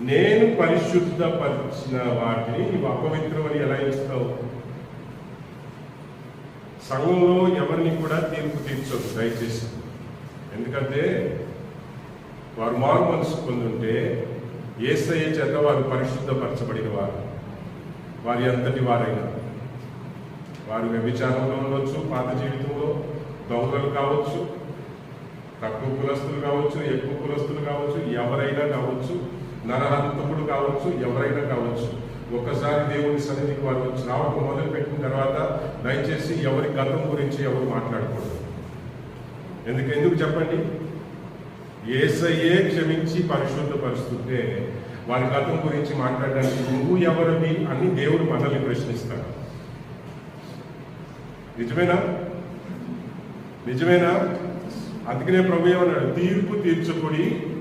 నేను పరిశుద్ధపరిచిన వాటిని నీవు అపవిత్రం అని ఎలా ఇస్తావు? సంఘంలో ఎవరిని కూడా తీర్పు తీర్చొద్దు దయచేసి. ఎందుకంటే వారు మారు మనసు పొందుంటే యేసయ్య చేత వారు పరిశుద్ధపరచబడిన వారు. వారి అంతటి వారైనా వారు వ్యభిచారంలో ఉండొచ్చు, పాత జీవితంలో దొంగలు కావచ్చు, తక్కువ కులస్తులు కావచ్చు, ఎక్కువ కులస్తులు కావచ్చు, ఎవరైనా కావచ్చు, నరహంతకుడు కావచ్చు, ఎవరైనా కావచ్చు. ఒక్కసారి దేవుని సన్నిధికి వారు వచ్చి రావడం మొదలు పెట్టిన తర్వాత దయచేసి ఎవరి గతం గురించి ఎవరు మాట్లాడకూడదు. ఎందుకు చెప్పండి? యేసయ్యే క్షమించి పరిశుద్ధపరుస్తుంటే వారి గతం గురించి మాట్లాడడానికి నువ్వు ఎవరివి అని దేవుడు మనల్ని ప్రశ్నిస్తాడు. నిజమేనా? అందుకనే ప్రభు ఏమన్నాడు? తీర్పు తీర్చుకొని